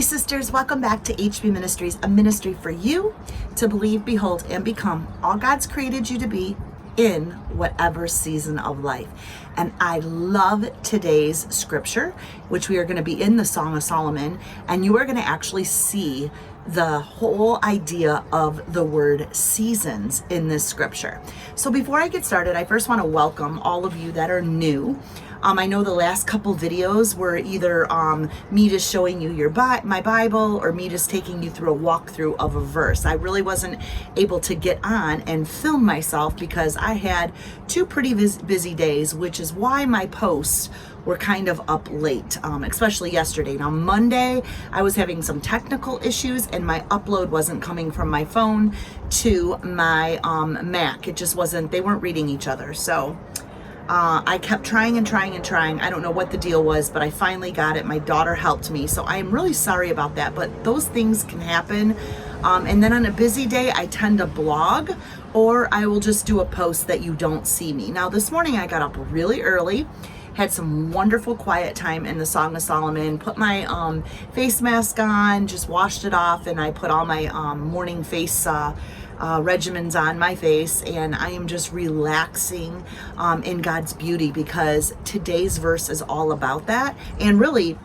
sisters, welcome back to HB Ministries, a ministry for you to believe, behold, and become all God's created you to be in whatever season of life. And I love today's scripture, which we are going to be in the Song of Solomon, and you are going to actually see the whole idea of the word seasons in this scripture. So before I get started, I first want to welcome all of you that are new. I know the last couple videos were either me just showing you my Bible or me just taking you through a walkthrough of a verse. I really wasn't able to get on and film myself because I had two pretty busy days, which is why my posts were kind of up late, especially yesterday. Now Monday, I was having some technical issues and my upload wasn't coming from my phone to my Mac. It just wasn't, they weren't reading each other. So I kept trying and trying and trying. I don't know what the deal was, but I finally got it. My daughter helped me. So I am really sorry about that, but those things can happen. And then on a busy day, I tend to blog or I will just do a post that you don't see me. Now this morning I got up really early, had some wonderful quiet time in the Song of Solomon, put my face mask on, just washed it off, and I put all my morning face regimens on my face, and I am just relaxing in God's beauty because today's verse is all about that. And really,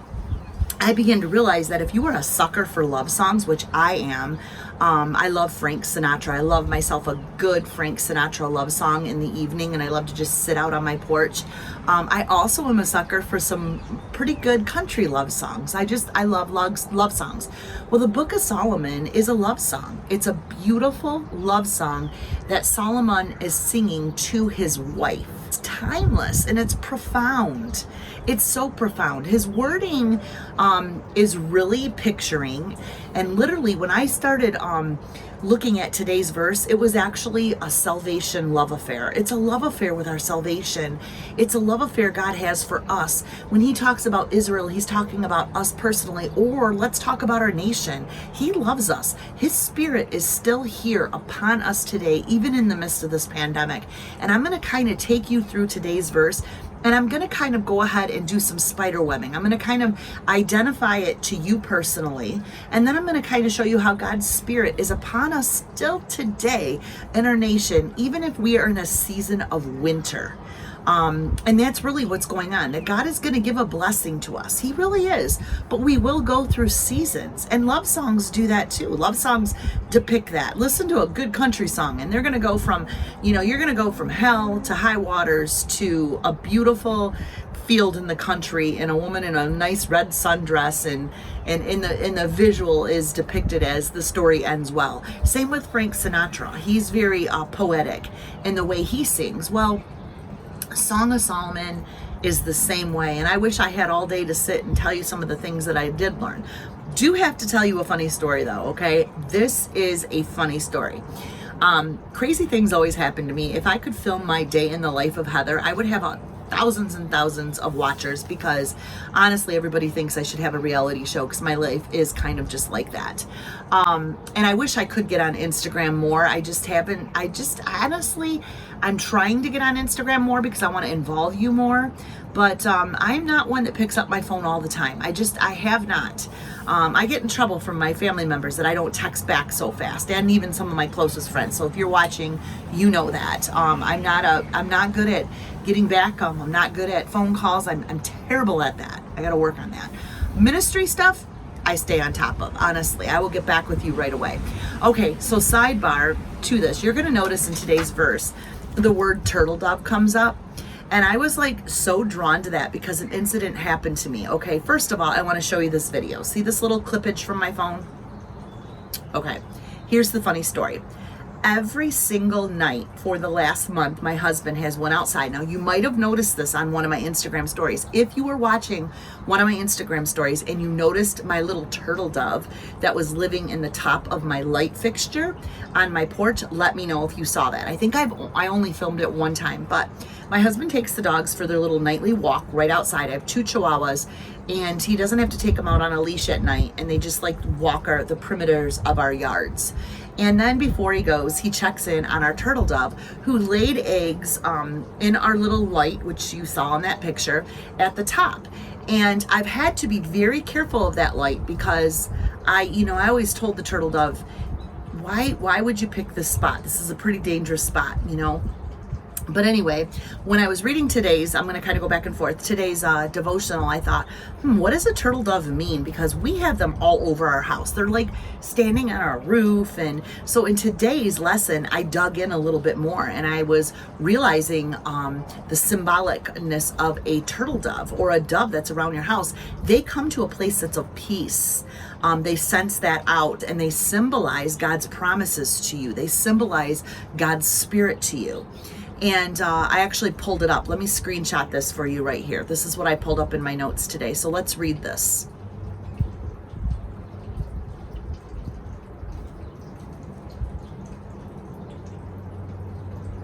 I began to realize that if you are a sucker for love songs, which I am, I love Frank Sinatra. I love myself a good Frank Sinatra love song in the evening, and I love to just sit out on my porch. I also am a sucker for some pretty good country love songs. I love love songs. Well, the Book of Solomon is a love song. It's a beautiful love song that Solomon is singing to his wife. It's timeless and it's profound. It's so profound. His wording is really picturing, and literally when I started looking at today's verse, it was actually a salvation love affair. It's a love affair with our salvation. It's a love affair God has for us. When he talks about Israel, he's talking about us personally, or let's talk about our nation. He loves us. His spirit is still here upon us today, even in the midst of this pandemic. And I'm going to kind of take you through today's verse, and I'm going to kind of go ahead and do some spider webbing. I'm going to kind of identify it to you personally. And then I'm going to kind of show you how God's Spirit is upon us still today in our nation, even if we are in a season of winter. And that's really what's going on. That God is going to give a blessing to us. He really is. But we will go through seasons. And love songs do that too. Love songs depict that. Listen to a good country song and they're going to go from, you're going to go from hell to high waters to a beautiful field in the country and a woman in a nice red sundress, and in the visual is depicted as the story ends well. Same with Frank Sinatra. He's very poetic in the way he sings. Well, Song of Solomon is the same way, and I wish I had all day to sit and tell you some of the things that I did learn. Do have to tell you a funny story though, okay? This is a funny story. Crazy things always happen to me. If I could film my day in the life of Heather, I would have thousands and thousands of watchers, because honestly everybody thinks I should have a reality show because my life is kind of just like that. And I wish I could get on Instagram more. Honestly, I'm trying to get on Instagram more because I want to involve you more, but I'm not one that picks up my phone all the time. I have not. I get in trouble from my family members that I don't text back so fast, and even some of my closest friends. So if you're watching, you know that. I'm not good at getting back. I'm not good at phone calls. I'm terrible at that. I got to work on that. Ministry stuff, I stay on top of. Honestly, I will get back with you right away. Okay, so sidebar to this. You're going to notice in today's verse, the word turtle dove comes up. And I was so drawn to that because an incident happened to me. Okay, first of all, I want to show you this video. See this little clippage from my phone? Okay, here's the funny story. Every single night for the last month, my husband has went outside. Now, you might have noticed this on one of my Instagram stories. If you were watching one of my Instagram stories and you noticed my little turtle dove that was living in the top of my light fixture on my porch, let me know if you saw that. I think I only filmed it one time, but my husband takes the dogs for their little nightly walk right outside. I have 2 Chihuahuas, and he doesn't have to take them out on a leash at night, and they just walk the perimeters of our yards. And then before he goes, he checks in on our turtle dove, who laid eggs in our little light, which you saw in that picture, at the top. And I've had to be very careful of that light because I always told the turtle dove, why would you pick this spot? This is a pretty dangerous spot, But anyway, when I was reading today's, I'm going to kind of go back and forth, today's devotional, I thought, what does a turtle dove mean? Because we have them all over our house. They're like standing on our roof. And so in today's lesson, I dug in a little bit more and I was realizing the symbolicness of a turtle dove or a dove that's around your house. They come to a place that's of peace. They sense that out and they symbolize God's promises to you. They symbolize God's spirit to you. And I actually pulled it up. Let me screenshot this for you right here. This is what I pulled up in my notes today. So let's read this.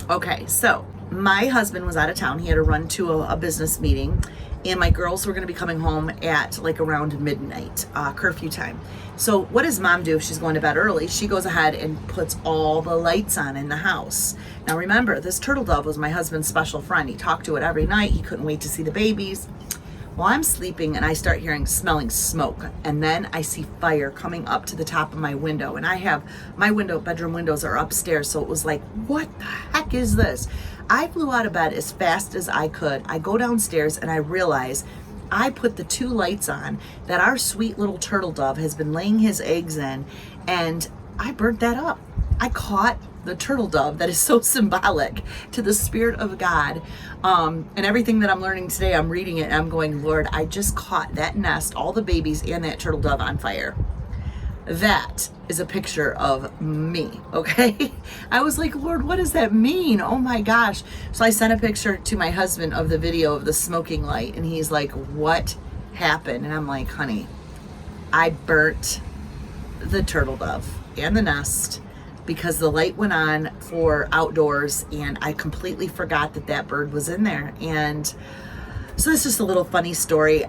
Okay, so my husband was out of town. He had to run to a business meeting. And my girls were going to be coming home at like around midnight, curfew time. So what does mom do if she's going to bed early? She goes ahead and puts all the lights on in the house. Now remember, this turtle dove was my husband's special friend. He talked to it every night. He couldn't wait to see the babies. Well, I'm sleeping and I start smelling smoke. And then I see fire coming up to the top of my window. And I have my bedroom windows are upstairs. So it was like, what the heck is this? I flew out of bed as fast as I could. I go downstairs and I realize I put the 2 lights on that our sweet little turtle dove has been laying his eggs in, and I burnt that up. I caught the turtle dove that is so symbolic to the Spirit of God. And everything that I'm learning today, I'm reading it and I'm going, Lord, I just caught that nest, all the babies and that turtle dove on fire. That is a picture of me, okay? I was like, Lord, what does that mean? Oh my gosh. So I sent a picture to my husband of the video of the smoking light, and he's like, what happened? And I'm like, honey, I burnt the turtle dove and the nest because the light went on for outdoors, and I completely forgot that bird was in there. And so it's just a little funny story.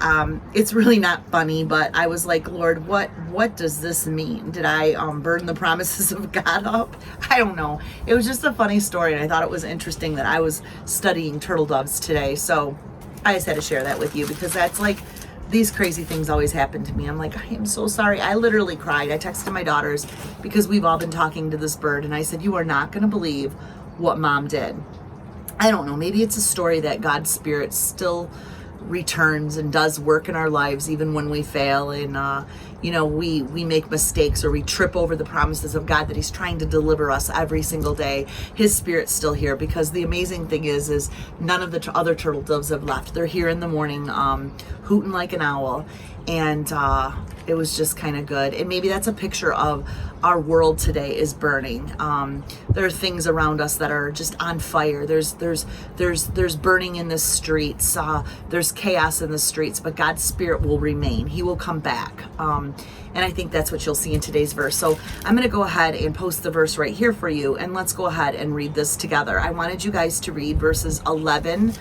It's really not funny, but I was like, Lord, what does this mean? Did I burn the promises of God up? I don't know. It was just a funny story, and I thought it was interesting that I was studying turtle doves today. So I just had to share that with you because that's like, these crazy things always happen to me. I'm like, I am so sorry. I literally cried. I texted my daughters because we've all been talking to this bird, and I said, you are not going to believe what mom did. I don't know, maybe it's a story that God's Spirit still returns and does work in our lives even when we fail and we make mistakes or we trip over the promises of God that He's trying to deliver us every single day. His Spirit's still here, because the amazing thing is none of the other turtle doves have left. They're here in the morning, hooting like an owl, and it was just kind of good. And maybe that's a picture of our world today is burning. There are things around us that are just on fire. There's burning in the streets. There's chaos in the streets, but God's Spirit will remain. He will come back. And I think that's what you'll see in today's verse. So I'm going to go ahead and post the verse right here for you, and let's go ahead and read this together. I wanted you guys to read verses 11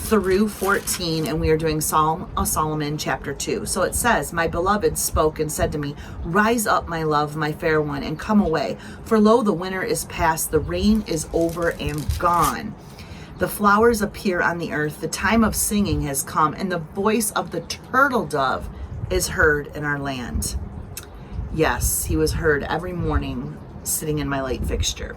through 14, and we are doing Psalm of Solomon chapter 2. So it says, my beloved spoke and said to me, rise up, my love, my fair one, and come away. For lo, the winter is past, the rain is over and gone. The flowers appear on the earth, the time of singing has come, and the voice of the turtle dove is heard in our land. Yes, he was heard every morning sitting in my light fixture.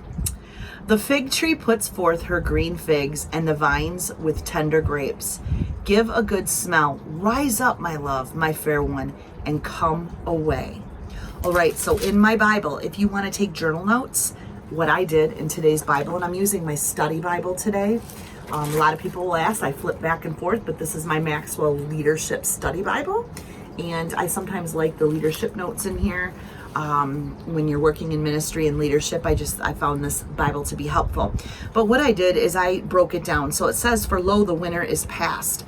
The fig tree puts forth her green figs, and the vines with tender grapes. Give a good smell. Rise up, my love, my fair one, and come away. All right, so in my Bible, if you want to take journal notes, what I did in today's Bible, and I'm using my study Bible today. A lot of people will ask, I flip back and forth, but this is my Maxwell Leadership Study Bible. And I sometimes like the leadership notes in here. When you're working in ministry and leadership, I found this Bible to be helpful. But what I did is I broke it down. So it says, for lo, the winter is past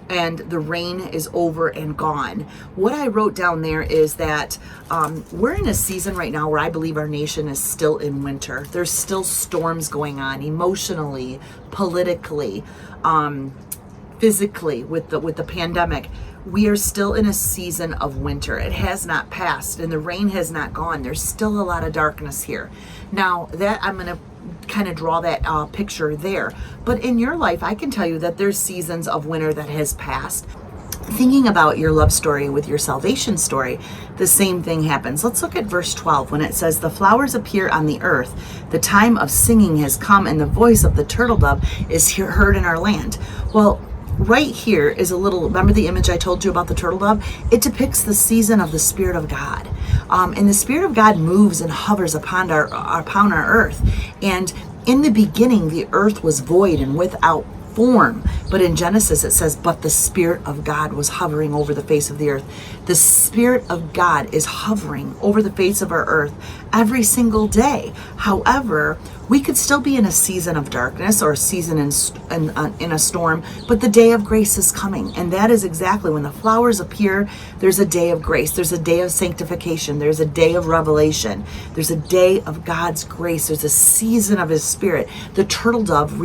and the rain is over and gone. What I wrote down there is that we're in a season right now where I believe our nation is still in winter. There's still storms going on emotionally, politically, physically with the pandemic. We are still in a season of winter. It has not passed and the rain has not gone. There's still a lot of darkness here. Now that I'm going to kind of draw that picture there. But in your life, I can tell you that there's seasons of winter that has passed. thinking about your love story with your salvation story, the same thing happens. Let's look at verse 12 when it says, the flowers appear on the earth. The time of singing has come, and the voice of the turtle dove is heard in our land. Well, right here is a little, remember the image I told you about the turtle dove? It depicts the season of the Spirit of God. And the Spirit of God moves and hovers upon our earth. And in the beginning, the earth was void and without form. But in Genesis it says, but the Spirit of God was hovering over the face of the earth. The Spirit of God is hovering over the face of our earth every single day. However, we could still be in a season of darkness or a season in a storm, but the day of grace is coming. And that is exactly when the flowers appear. There's a day of grace. There's a day of sanctification. There's a day of revelation. There's a day of God's grace. There's a season of His Spirit. The turtle dove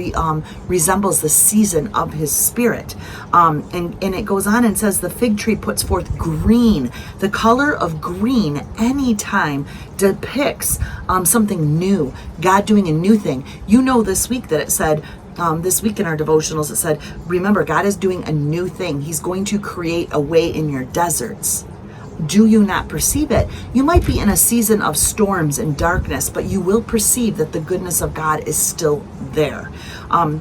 resembles the season of His Spirit. And it goes on and says, the fig tree puts forth green. The color of green anytime depicts something new, God doing a new thing. You know, this week that it said, this week in our devotionals, it said, remember, God is doing a new thing. He's going to create a way in your deserts. Do you not perceive it? You might be in a season of storms and darkness, but you will perceive that the goodness of God is still there.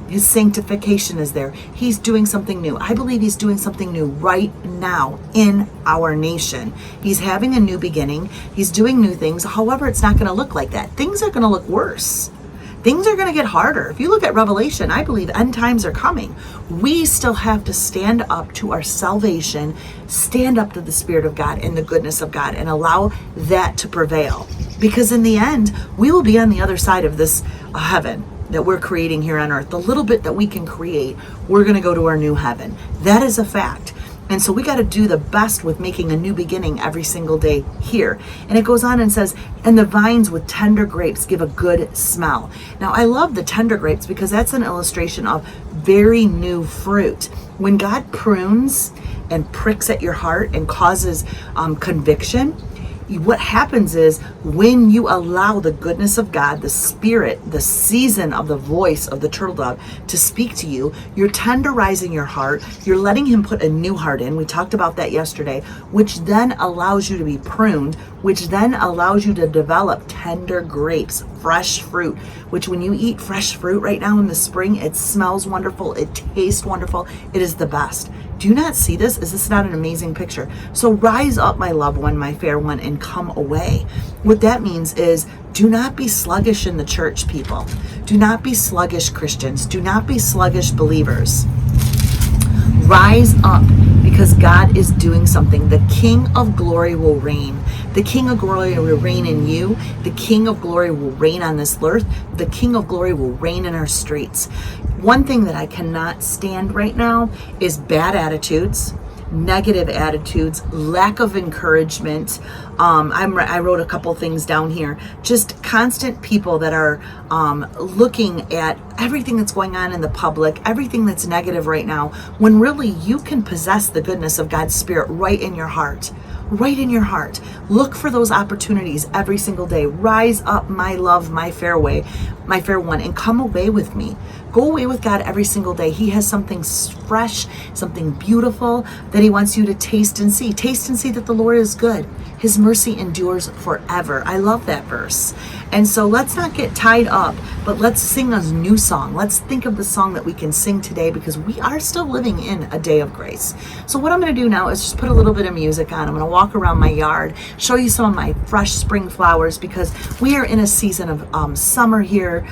His sanctification is there. He's doing something new. I believe He's doing something new right now in our nation. He's having a new beginning. He's doing new things. However, it's not going to look like that. Things are going to look worse. Things are going to get harder. If you look at Revelation, I believe end times are coming. We still have to stand up to our salvation, stand up to the Spirit of God and the goodness of God, and allow that to prevail. Because in the end, we will be on the other side of this heaven that we're creating here on earth. The little bit that we can create, we're going to go to our new heaven. That is a fact. And so we got to do the best with making a new beginning every single day here. And it goes on and says, and the vines with tender grapes give a good smell. Now, I love the tender grapes because that's an illustration of very new fruit. When God prunes and pricks at your heart and causes conviction, what happens is when you allow the goodness of God, the Spirit, the season of the voice of the turtle dove to speak to you, you're tenderizing your heart. You're letting Him put a new heart in. We talked about that yesterday, which then allows you to be pruned, which then allows you to develop tender grapes, fresh fruit, which when you eat fresh fruit right now in the spring, it smells wonderful. It tastes wonderful. It is the best. Do you not see this? Is this not an amazing picture? So rise up, my loved one, my fair one, and come away. What that means is do not be sluggish in the church, people. Do not be sluggish Christians. Do not be sluggish believers. Rise up because God is doing something. The King of Glory will reign. The King of Glory will reign in you. The King of Glory will reign on this earth. The King of Glory will reign in our streets. One thing that I cannot stand right now is bad attitudes, negative attitudes, lack of encouragement. I wrote a couple things down here. Just constant people that are looking at everything that's going on in the public, everything that's negative right now, when really you can possess the goodness of God's Spirit right in your heart. Right in your heart. Look for those opportunities every single day. Rise up, my love, my fair one, and come away with me. Go away with God every single day. He has something fresh, something beautiful that He wants you to taste and see. Taste and see that the Lord is good. His mercy endures forever. I love that verse. And so let's not get tied up, but let's sing a new song. Let's think of the song that we can sing today because we are still living in a day of grace. So what I'm going to do now is just put a little bit of music on. I'm going to walk around my yard, show you some of my fresh spring flowers because we are in a season of summer here.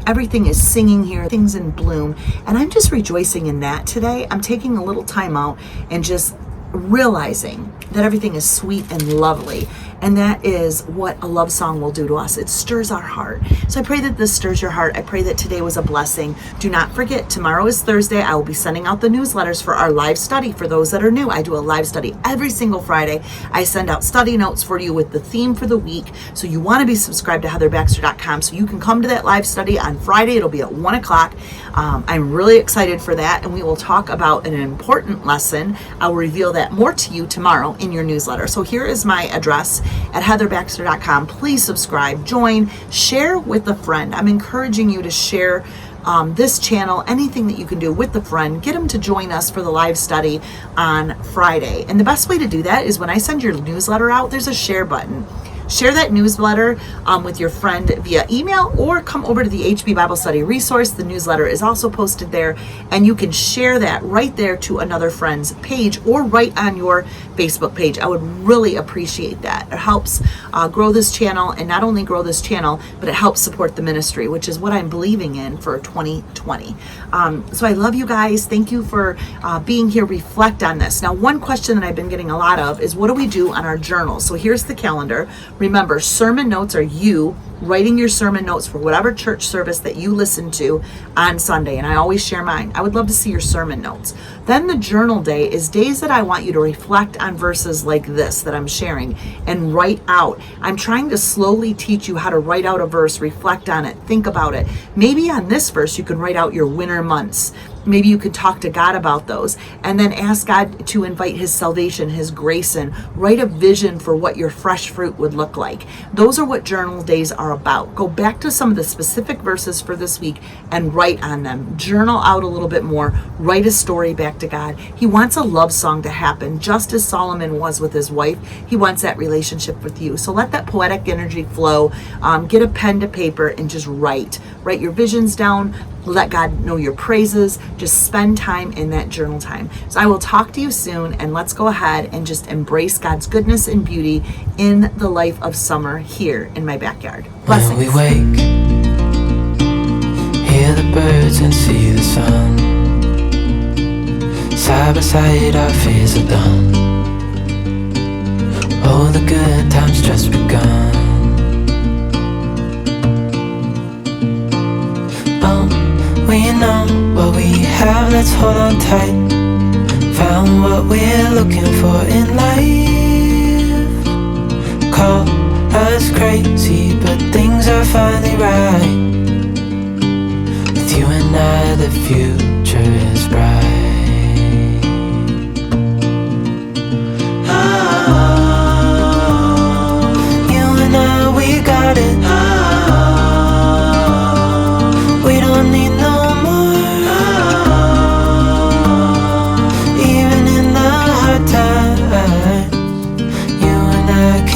Everything is singing here, things in bloom. And I'm just rejoicing in that today. I'm taking a little time out and just realizing that everything is sweet and lovely. And that is what a love song will do to us. It stirs our heart. So I pray that this stirs your heart. I pray that today was a blessing. Do not forget, tomorrow is Thursday. I will be sending out the newsletters for our live study. For those that are new, I do a live study every single Friday. I send out study notes for you with the theme for the week. So you want to be subscribed to heatherbaxter.com so you can come to that live study on Friday. It'll be at 1 o'clock. I'm really excited for that. And we will talk about an important lesson. I will reveal that more to you tomorrow in your newsletter. So here is my address at heatherbaxter.com. Please subscribe, join, share with a friend. I'm encouraging you to share this channel, anything that you can do with a friend, get them to join us for the live study on Friday. And the best way to do that is when I send your newsletter out, there's a share button. Share that newsletter with your friend via email, or come over to the HB Bible Study resource. The newsletter is also posted there, and you can share that right there to another friend's page or right on your Facebook page. I would really appreciate that. It helps grow this channel, and not only grow this channel, but it helps support the ministry, which is what I'm believing in for 2020. So I love you guys. Thank you for being here. Reflect on this. Now, one question that I've been getting a lot of is, what do we do on our journals? So here's the calendar. Remember, sermon notes are you writing your sermon notes for whatever church service that you listen to on Sunday. And I always share mine. I would love to see your sermon notes. Then the journal day is days that I want you to reflect on verses like this that I'm sharing and write out. I'm trying to slowly teach you how to write out a verse, reflect on it, think about it. Maybe on this verse, you can write out your winter months. Maybe you could talk to God about those, and then ask God to invite his salvation, his grace in. Write a vision for what your fresh fruit would look like. Those are what journal days are about. Go back to some of the specific verses for this week and write on them. Journal out a little bit more. Write a story back to God. He wants a love song to happen, just as Solomon was with his wife. He wants that relationship with you. So let that poetic energy flow. Get a pen to paper and just write. Write your visions down. Let God know your praises. Just spend time in that journal time. So I will talk to you soon, and let's go ahead and just embrace God's goodness and beauty in the life of summer here in my backyard. Blessings. When we wake, hear the birds and see the sun. Side by side our fears are done. Oh, the good times just begun. We know what we have, let's hold on tight. Found what we're looking for in life. Call us crazy, but things are finally right. With you and I, the future is bright. Oh, you and I, we got it. We don't need no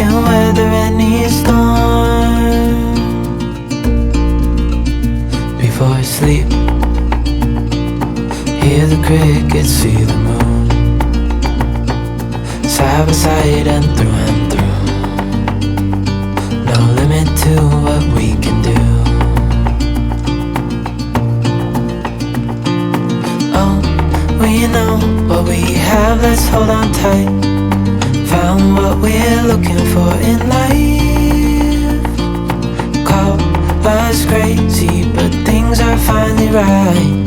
can weather any storm. Before I sleep, hear the crickets, see the moon. Side by side and through. No limit to what we can do. Oh, we know what we have, let's hold on tight. Found what we're looking for in life. Call us crazy, but things are finally right.